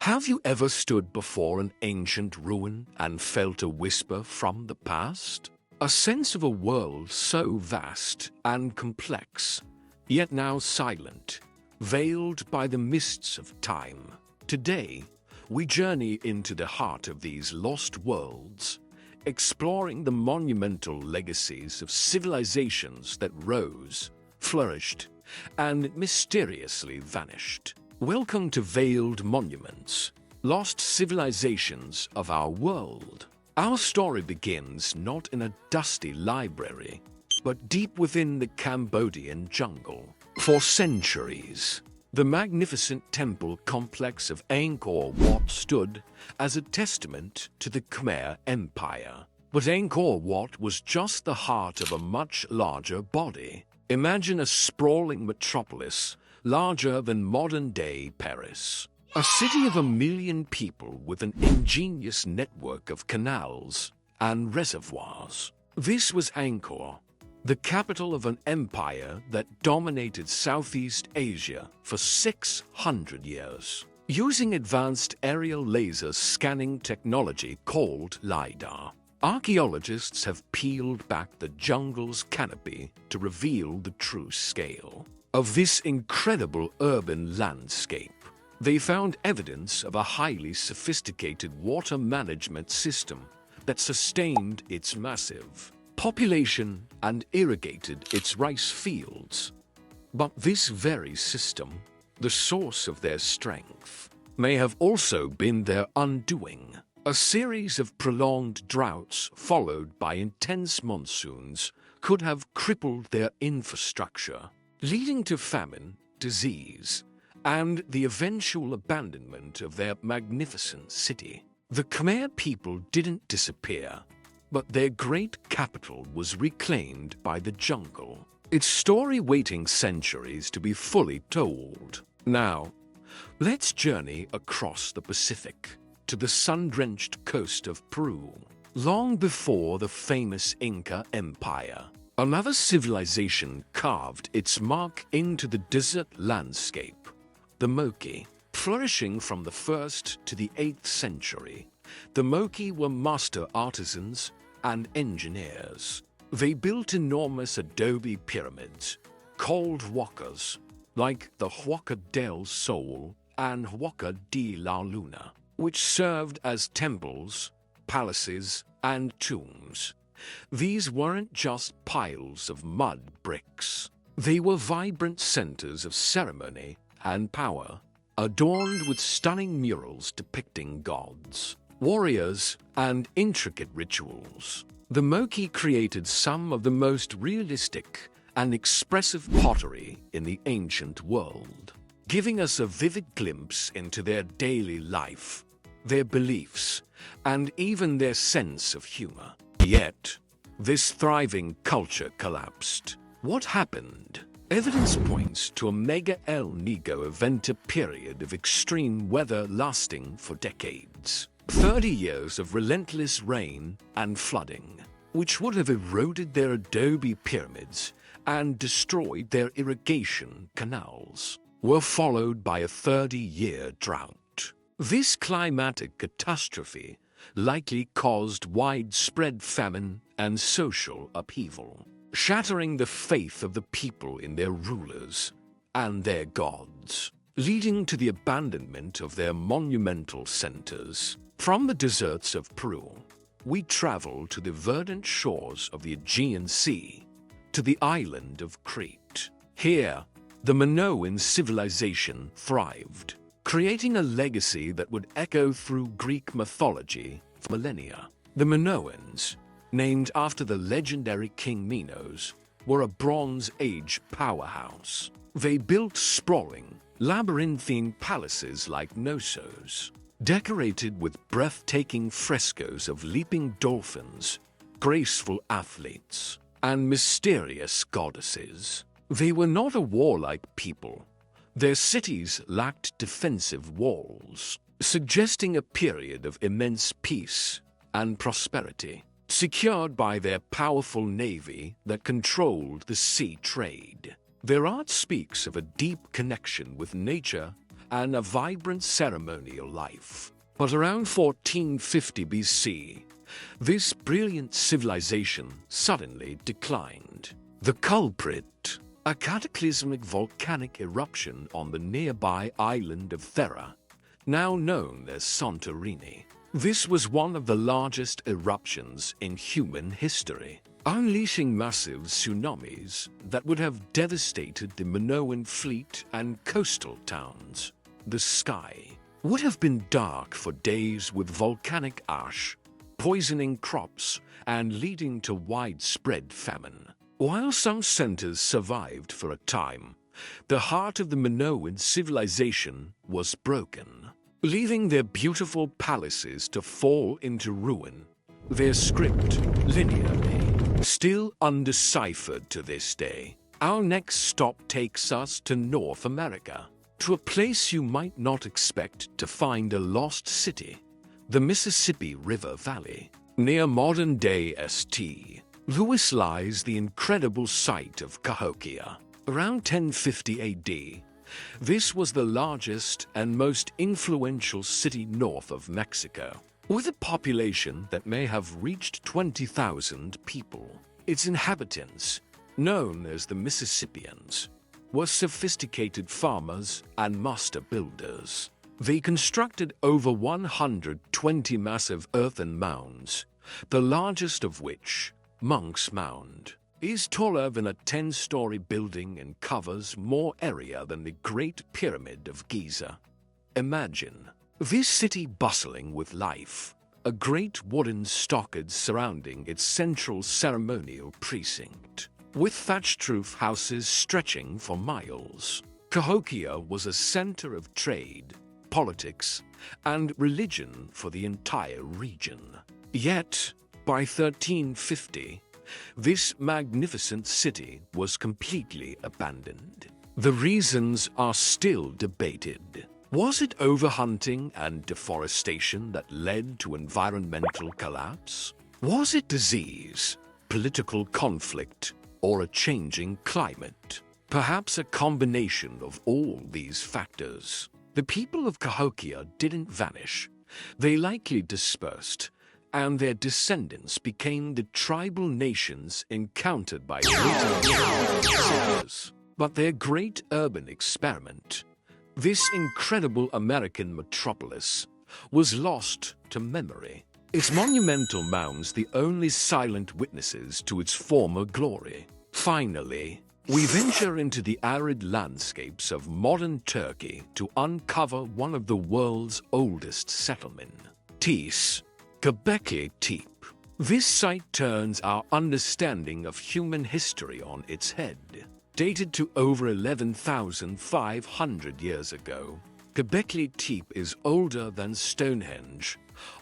Have you ever stood before an ancient ruin and felt a whisper from the past? A sense of a world so vast and complex, yet now silent, veiled by the mists of time. Today, we journey into the heart of these lost worlds, exploring the monumental legacies of civilizations that rose, flourished, and mysteriously vanished. Welcome to Veiled Monuments, Lost Civilizations of Our World. Our story begins not in a dusty library, but deep within the Cambodian jungle. For centuries, the magnificent temple complex of Angkor Wat stood as a testament to the Khmer Empire. But Angkor Wat was just the heart of a much larger body. Imagine a sprawling metropolis larger than modern-day Paris. A city of 1 million people with an ingenious network of canals and reservoirs. This was Angkor, the capital of an empire that dominated Southeast Asia for 600 years. Using advanced aerial laser scanning technology called LiDAR, archaeologists have peeled back the jungle's canopy to reveal the true scale of this incredible urban landscape. They found evidence of a highly sophisticated water management system that sustained its massive population and irrigated its rice fields. But this very system, the source of their strength, may have also been their undoing. A series of prolonged droughts followed by intense monsoons could have crippled their infrastructure, leading to famine, disease, and the eventual abandonment of their magnificent city. The Khmer people didn't disappear, but their great capital was reclaimed by the jungle, its story waiting centuries to be fully told. Now, let's journey across the Pacific to the sun-drenched coast of Peru. Long before the famous Inca Empire, another civilization carved its mark into the desert landscape, the Mochi. Flourishing from the 1st to the 8th century, the Mochi were master artisans and engineers. They built enormous adobe pyramids, called huacas, like the Huaca del Sol and Huaca de la Luna, which served as temples, palaces, and tombs. These weren't just piles of mud bricks. They were vibrant centers of ceremony and power, adorned with stunning murals depicting gods, warriors, and intricate rituals. The Mochi created some of the most realistic and expressive pottery in the ancient world, giving us a vivid glimpse into their daily life, their beliefs, and even their sense of humor. Yet, this thriving culture collapsed. What happened? Evidence points to a mega El Niño event, a period of extreme weather lasting for decades. 30 years of relentless rain and flooding, which would have eroded their adobe pyramids and destroyed their irrigation canals, were followed by a 30-year drought. This climatic catastrophe likely caused widespread famine and social upheaval, shattering the faith of the people in their rulers and their gods, leading to the abandonment of their monumental centers. From the deserts of Peru, we travel to the verdant shores of the Aegean Sea, to the island of Crete. Here, the Minoan civilization thrived, creating a legacy that would echo through Greek mythology for millennia. The Minoans, named after the legendary King Minos, were a Bronze Age powerhouse. They built sprawling, labyrinthine palaces like Knossos, decorated with breathtaking frescoes of leaping dolphins, graceful athletes, and mysterious goddesses. They were not a warlike people. Their cities lacked defensive walls, suggesting a period of immense peace and prosperity, secured by their powerful navy that controlled the sea trade. Their art speaks of a deep connection with nature and a vibrant ceremonial life. But around 1450 BC, this brilliant civilization suddenly declined. The culprit, a cataclysmic volcanic eruption on the nearby island of Thera, now known as Santorini. This was one of the largest eruptions in human history, unleashing massive tsunamis that would have devastated the Minoan fleet and coastal towns. The sky would have been dark for days with volcanic ash, poisoning crops and leading to widespread famine. While some centers survived for a time, the heart of the Minoan civilization was broken, leaving their beautiful palaces to fall into ruin, their script linearly still undeciphered to this day. Our next stop takes us to North America, to a place you might not expect to find a lost city, the Mississippi River Valley. Near modern-day St. Louis lies the incredible site of Cahokia. Around 1050 AD, this was the largest and most influential city north of Mexico, with a population that may have reached 20,000 people. Its inhabitants, known as the Mississippians, were sophisticated farmers and master builders. They constructed over 120 massive earthen mounds, the largest of which, Monk's Mound, is taller than a 10-story building and covers more area than the Great Pyramid of Giza. Imagine this city bustling with life, a great wooden stockade surrounding its central ceremonial precinct, with thatched roof houses stretching for miles. Cahokia was a center of trade, politics, and religion for the entire region. Yet, by 1350, this magnificent city was completely abandoned. The reasons are still debated. Was it overhunting and deforestation that led to environmental collapse? Was it disease, political conflict, or a changing climate? Perhaps a combination of all these factors. The people of Cahokia didn't vanish. They likely dispersed, and their descendants became the tribal nations encountered by settlers. But their great urban experiment, this incredible American metropolis, was lost to memory. Its monumental mounds the only silent witnesses to its former glory. Finally, we venture into the arid landscapes of modern Turkey to uncover one of the world's oldest settlements, Göbekli Tepe. This site turns our understanding of human history on its head. Dated to over 11,500 years ago, Göbekli Tepe is older than Stonehenge,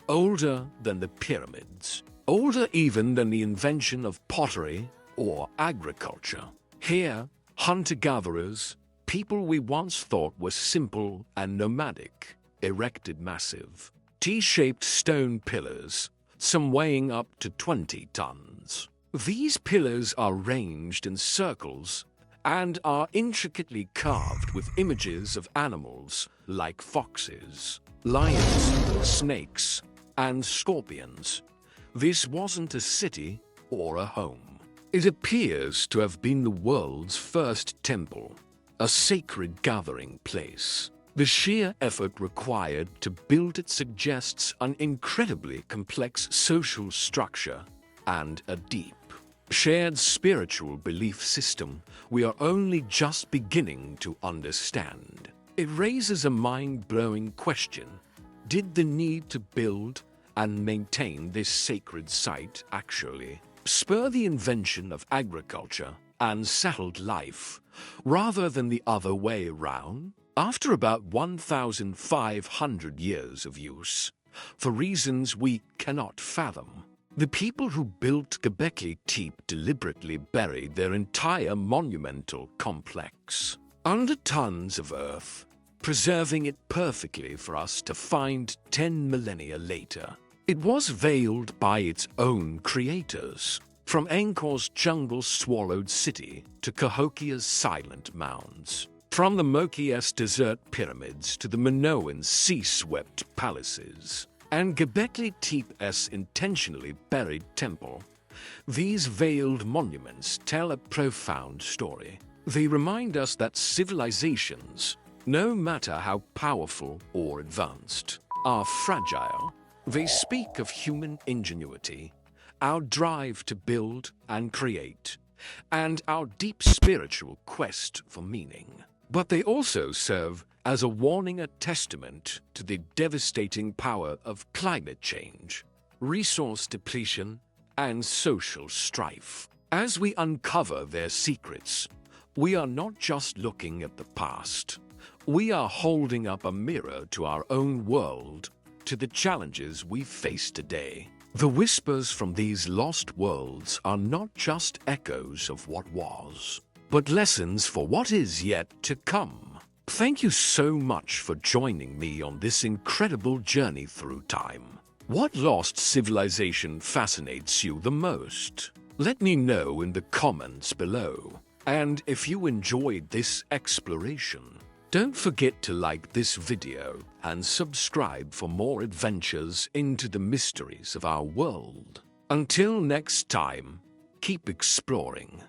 older than the pyramids, older even than the invention of pottery or agriculture. Here, hunter-gatherers, people we once thought were simple and nomadic, erected massive, T-shaped stone pillars, some weighing up to 20 tons. These pillars are ranged in circles and are intricately carved with images of animals like foxes, lions, snakes, and scorpions. This wasn't a city or a home. It appears to have been the world's first temple, a sacred gathering place. The sheer effort required to build it suggests an incredibly complex social structure and a deep, shared spiritual belief system we are only just beginning to understand. It raises a mind-blowing question. Did the need to build and maintain this sacred site actually spur the invention of agriculture and settled life, rather than the other way around? After about 1,500 years of use, for reasons we cannot fathom, the people who built Göbekli Tepe deliberately buried their entire monumental complex under tons of earth, preserving it perfectly for us to find 10 millennia later. It was veiled by its own creators, from Angkor's jungle-swallowed city to Cahokia's silent mounds. From the Moki's desert pyramids to the Minoan sea-swept palaces, and Göbekli Tepe's intentionally buried temple, these veiled monuments tell a profound story. They remind us that civilizations, no matter how powerful or advanced, are fragile. They speak of human ingenuity, our drive to build and create, and our deep spiritual quest for meaning. But they also serve as a warning, a testament to the devastating power of climate change, resource depletion, and social strife. As we uncover their secrets, we are not just looking at the past. We are holding up a mirror to our own world, to the challenges we face today. The whispers from these lost worlds are not just echoes of what was, but lessons for what is yet to come. Thank you so much for joining me on this incredible journey through time. What lost civilization fascinates you the most? Let me know in the comments below. And if you enjoyed this exploration, don't forget to like this video and subscribe for more adventures into the mysteries of our world. Until next time, keep exploring.